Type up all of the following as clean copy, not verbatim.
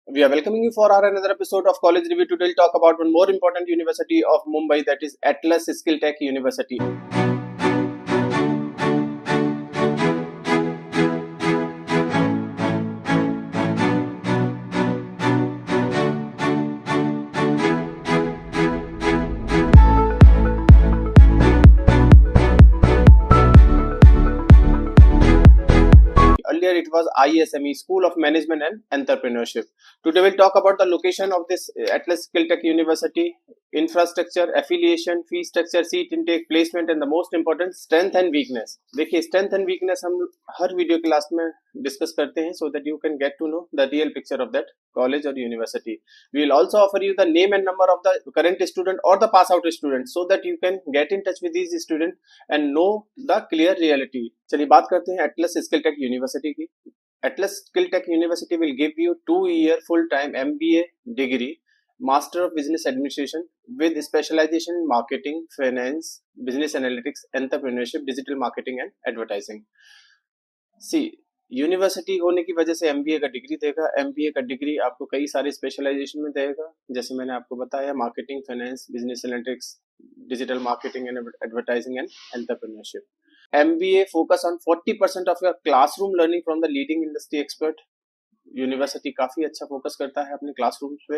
We are welcoming you for our another episode of College Review. Today we'll talk about one more important university of Mumbai, that is Atlas Skill Tech University. Earlier it was ISME, School of Management and Entrepreneurship. Today we'll talk about the location of this Atlas Skill Tech University, infrastructure, affiliation, fee structure, seat intake, placement and the most important strength and weakness. देखिए strength and weakness हम हर video के last में discuss करते हैं so that you can get to know the real picture of that college or university. We will also offer you the name and number of the current student or the pass out student so that you can get in touch with these students and know the clear reality. चलिए बात करते हैं Atlas skill tech university की. Atlas skill tech university will give you 2-year full time MBA degree, master of business administration with specialization in marketing, finance, business analytics, entrepreneurship, digital marketing and advertising. See, university होने की वजह से MBA का degree देगा. MBA का degree आपको कई सारे स्पेशलाइजेशन में देगा, जैसे मैंने आपको बताया marketing, finance, business analytics, digital marketing and advertising and entrepreneurship. MBA focus on 40% of your classroom learning from the leading industry expert. University काफी अच्छा फोकस करता है अपने क्लासरूम्स पे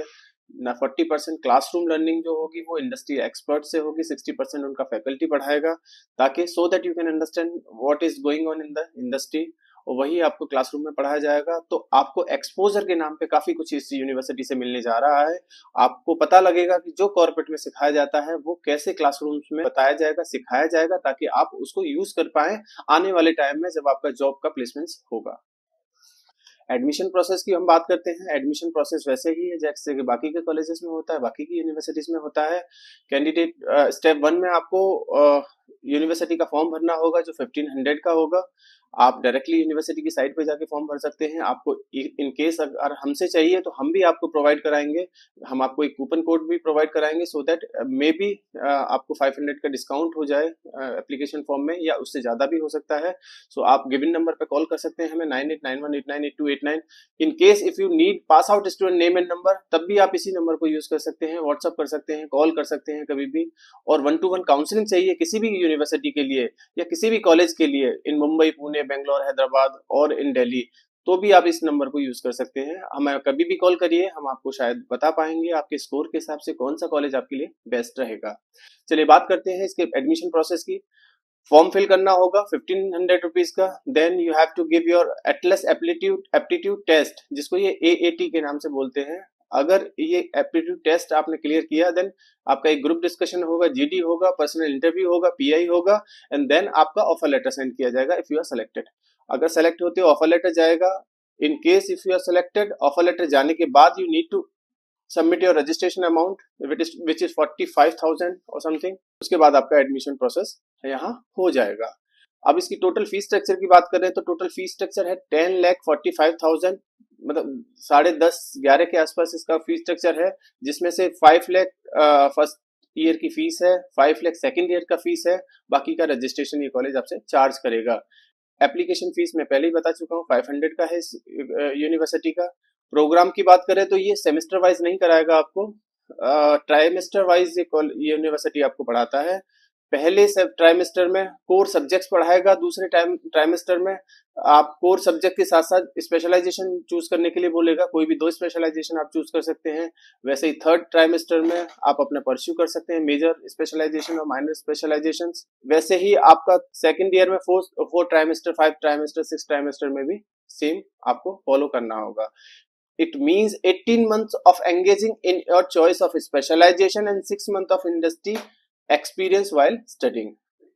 ना. 40% क्लासरूम लर्निंग जो होगी वो इंडस्ट्री एक्सपर्ट से होगी, 60% उनका फैकल्टी पढ़ाएगा, ताकि so that you can understand what is going on in the industry, और वही आपको क्लासरूम में पढ़ाया जाएगा. तो आपको एक्सपोजर के नाम पे काफी कुछ इस यूनिवर्सिटी से मिलने जा रहा है. आपको पता लगेगा कि जो कॉर्पोरेट में सिखाया जाता है वो कैसे क्लासरूम्स में बताया जाएगा, सिखाया जाएगा, ताकि आप उसको यूज कर पाए आने वाले टाइम में जब आपका जॉब का प्लेसमेंट होगा. एडमिशन प्रोसेस की हम बात करते हैं. एडमिशन प्रोसेस वैसे ही है जैसे कि बाकी के कॉलेजेस में होता है, बाकी की यूनिवर्सिटीज में होता है. कैंडिडेट स्टेप 1 में आपको यूनिवर्सिटी का फॉर्म भरना होगा जो 1500 का होगा. आप डायरेक्टली यूनिवर्सिटी की साइट पे जाके फॉर्म भर सकते हैं. आपको इन केस अगर हमसे चाहिए तो हम भी आपको प्रोवाइड कराएंगे. हम आपको एक कूपन कोड भी प्रोवाइड कराएंगे सो दैट मे बी आपको 500 का डिस्काउंट हो जाए एप्लीकेशन फॉर्म में, या उससे ज्यादा भी हो सकता है. सो आप गिवन नंबर पे कॉल कर सकते हैं हमें 9891898289. इन case if you need pass out student name and number, तब भी आप इसी नंबर को यूज कर सकते हैं, व्हाट्सअप कर सकते हैं, कॉल कर सकते हैं कभी भी. और 1-to-1 काउंसलिंग चाहिए किसी भी यूनिवर्सिटी के लिए या किसी भी कॉलेज के लिए इन मुंबई, पुणे, बेंगलोर, हैदराबाद और इन दिल्ली, तो भी आप इस नंबर को यूज कर सकते हैं. हमें कभी भी कॉल करिए, हम आपको शायद बता पाएंगे आपके स्कोर के हिसाब से कौन सा कॉलेज आपके लिए बेस्ट रहेगा. चलिए बात करते हैं इसके एडमिशन प्रोसेस की. फॉर्म फिल करना होगा 1500 रुपीज का. Then you have to give your Atlas aptitude test, जिसको ये AAT के नाम से बोलते हैं. अगर ये एप्टीट्यूड टेस्ट आपने क्लियर किया, देन आपका एक ग्रुप डिस्कशन होगा, GD होगा, पर्सनल इंटरव्यू होगा, PI होगा, एंड देन आपका ऑफर लेटर सेंड किया जाएगा इफ यू आर सेलेक्टेड. अगर सेलेक्ट होते हो ऑफर लेटर जाएगा. In case if you are selected, offer letter जाने के बाद you need to submit your registration amount which is 45,000 और समथिंग. उसके बाद आपका एडमिशन प्रोसेस यहाँ हो जाएगा. अब इसकी टोटल फीस स्ट्रक्चर की बात करें तो टोटल फीस स्ट्रक्चर है 10,45,000, मतलब 10.5-11 के आसपास इसका फीस स्ट्रक्चर है, जिसमें से 5 लाख फर्स्ट ईयर की फीस है, 5 लाख सेकेंड ईयर का फीस है, बाकी का रजिस्ट्रेशन ये कॉलेज आपसे चार्ज करेगा. एप्लीकेशन फीस मैं पहले ही बता चुका हूँ 500 का है इस यूनिवर्सिटी का. प्रोग्राम की बात करें तो ये सेमेस्टर वाइज नहीं कराएगा आपको, ट्राइमेस्टर वाइज ये यूनिवर्सिटी आपको पढ़ाता है. पहले ट्राइमेस्टर में कोर सब्जेक्ट्स पढ़ाएगा, दूसरे ट्राइमेस्टर में आप कोर सब्जेक्ट के साथ साथ स्पेशलाइजेशन चूज करने के लिए बोलेगा. कोई भी 2 स्पेशलाइजेशन आप चूज कर सकते हैं. वैसे ही थर्ड ट्राइमेस्टर में आप अपना परस्यू कर सकते हैं मेजर स्पेशलाइजेशन और माइनर स्पेशलाइजेशन. वैसे ही आपका सेकेंड ईयर में 4 ट्राइमेस्टर, 5 ट्राइमेस्टर, 6 ट्राइमेस्टर में भी सेम आपको फॉलो करना होगा. It means 18 months of engaging in your choice of specialization and 6 months of industry experience while studying.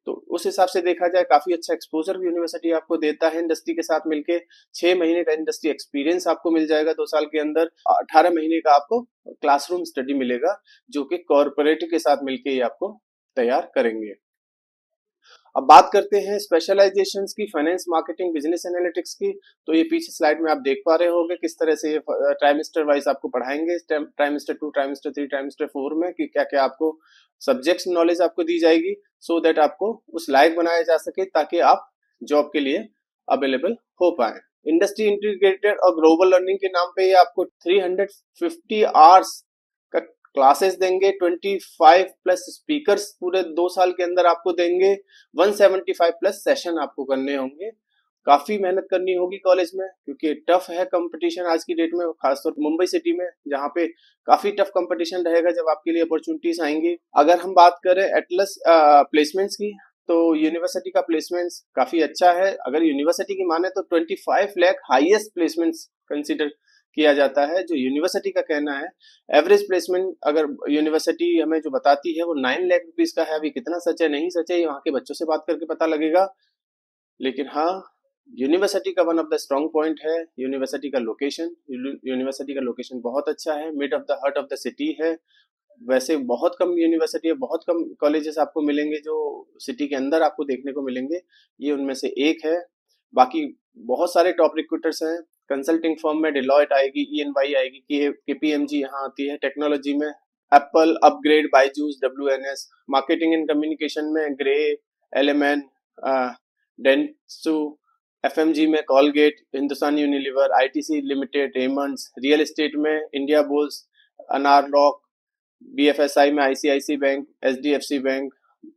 तो उस हिसाब से देखा जाए काफी अच्छा एक्सपोजर यूनिवर्सिटी आपको देता है. इंडस्ट्री के साथ मिलके 6 महीने का इंडस्ट्री एक्सपीरियंस आपको मिल जाएगा 2 साल के अंदर. 18 महीने का आपको क्लासरूम स्टडी मिलेगा, जो कि कॉर्पोरेट के साथ मिलके ही आपको तैयार करेंगे. अब बात करते हैं स्पेशलाइजेशंस की, फाइनेंस, मार्केटिंग, बिजनेस एनालिटिक्स की. तो ये पीछे स्लाइड में आप देख पा रहे होंगे किस तरह से ये ट्राइमेस्टर वाइज आपको पढ़ाएंगे. ट्राइमेस्टर 2, ट्राइमेस्टर 3, ट्राइमेस्टर 4 में कि क्या क्या आपको सब्जेक्ट्स नॉलेज आपको दी जाएगी, सो दैट आपको उस लायक बनाया जा सके ताकि आप जॉब के लिए अवेलेबल हो पाए. इंडस्ट्री इंटीग्रेटेड और ग्लोबल लर्निंग के नाम पे ये आपको 350 आवर्स का क्लासेस देंगे, 25 प्लस स्पीकर्स पूरे 2 साल के अंदर आपको देंगे, 175 प्लस सेशन आपको करने होंगे। काफी मेहनत करनी होगी कॉलेज में, क्योंकि टफ है कंपटीशन आज की डेट में, खासतौर मुंबई सिटी में, जहाँ पे काफी टफ कंपटीशन रहेगा जब आपके लिए अपॉर्चुनिटीज आएंगी। अगर हम बात करें एटलस प्लेसमेंट्स की, तो यूनिवर्सिटी का प्लेसमेंट्स काफी अच्छा है। अगर यूनिवर्सिटी की माने तो 25 लाख हाईएस्ट प्लेसमेंट्स कंसिडर किया जाता है, जो यूनिवर्सिटी का कहना है। एवरेज प्लेसमेंट अगर यूनिवर्सिटी हमें जो बताती है वो 9 लाख रुपीज का है। अभी कितना सच है नहीं सच है ये वहाँ के बच्चों से बात करके पता लगेगा। लेकिन हाँ, यूनिवर्सिटी का one of the strong point है यूनिवर्सिटी का लोकेशन। यूनिवर्सिटी का लोकेशन बहुत अच्छा है, mid of the heart of the city है। वैसे बहुत कम यूनिवर्सिटी है, बहुत कम कॉलेजेस आपको मिलेंगे जो सिटी के अंदर आपको देखने को मिलेंगे, ये उनमें से एक है। बाकी बहुत सारे टॉप रिक्रूटर्स हैं। कंसल्टिंग फर्म में डिलॉयट आएगी, EY आएगी, KPMG यहाँ आती है। टेक्नोलॉजी में Apple, upgrade, Byju's, WNS। Marketing and communication में ग्रे, LMN, डेंसू। FMG में Colgate, Hindustan Unilever, ITC limited, Raymond's. Real estate में इंडिया बुल्स, अनारलॉक। BFSI में ICICI bank, HDFC bank,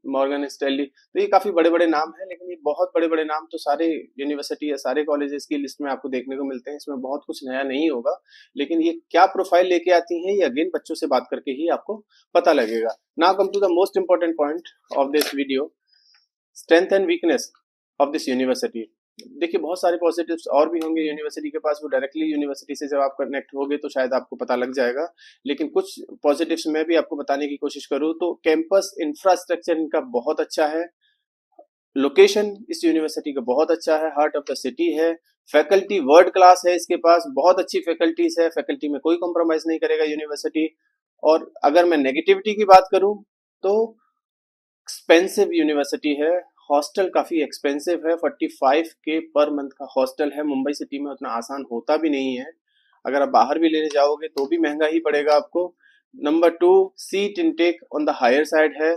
Morgan Stanley. तो ये काफी बड़े बड़े नाम हैं, लेकिन ये बहुत बड़े बड़े नाम तो सारे यूनिवर्सिटी या सारे कॉलेजेस की लिस्ट में आपको देखने को मिलते हैं। इसमें बहुत कुछ नया नहीं होगा, लेकिन ये क्या प्रोफाइल लेके आती हैं ये अगेन बच्चों से बात करके ही आपको पता लगेगा। Now come to the most important point of this video, strength and weakness of this university. देखिए बहुत सारे पॉजिटिव्स और भी होंगे यूनिवर्सिटी के पास, वो डायरेक्टली यूनिवर्सिटी से जब आप कनेक्ट होगे तो शायद आपको पता लग जाएगा। लेकिन कुछ पॉजिटिव्स मैं भी आपको बताने की कोशिश करूँ तो कैंपस इंफ्रास्ट्रक्चर इनका बहुत अच्छा है। लोकेशन इस यूनिवर्सिटी का बहुत अच्छा है, हार्ट ऑफ द सिटी है। फैकल्टी वर्ल्ड क्लास है इसके पास, बहुत अच्छी फैकल्टीज है, फैकल्टी में कोई कॉम्प्रोमाइज नहीं करेगा यूनिवर्सिटी। और अगर मैं नेगेटिविटी की बात करूं तो एक्सपेंसिव यूनिवर्सिटी है, हॉस्टल काफी एक्सपेंसिव है। 45K पर मंथ का हॉस्टल है। मुंबई सिटी में उतना आसान होता भी नहीं है, अगर आप बाहर भी लेने जाओगे तो भी महंगा ही पड़ेगा आपको। Number 2, seat intake on the higher side है।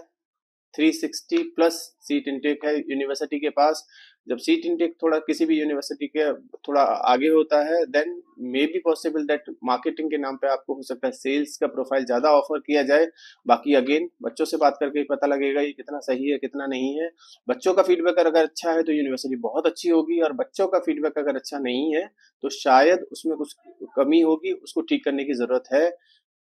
360 प्लस सीट इनटेक है यूनिवर्सिटी के पास। जब सीट इनटेक थोड़ा किसी भी यूनिवर्सिटी के थोड़ा आगे होता है, then may be possible that marketing के नाम पे आपको हो सकता है सेल्स का प्रोफाइल ज्यादा ऑफर किया जाए। बाकी अगेन बच्चों से बात करके पता लगेगा ये कितना सही है कितना नहीं है। बच्चों का फीडबैक अगर अच्छा है तो यूनिवर्सिटी बहुत अच्छी होगी, और बच्चों का फीडबैक अगर अच्छा नहीं है तो शायद उसमें कुछ कमी होगी, उसको ठीक करने की जरूरत है।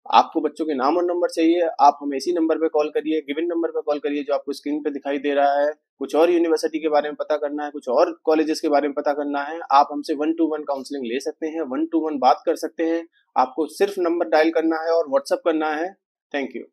आपको बच्चों के नाम और नंबर चाहिए, आप हमें इसी नंबर पे कॉल करिए, गिवन नंबर पे कॉल करिए जो आपको स्क्रीन पे दिखाई दे रहा है। कुछ और यूनिवर्सिटी के बारे में पता करना है, कुछ और कॉलेजेस के बारे में पता करना है, आप हमसे 1-to-1 काउंसलिंग ले सकते हैं, 1-to-1 बात कर सकते हैं। आपको सिर्फ नंबर डायल करना है और व्हाट्सएप करना है। Thank you.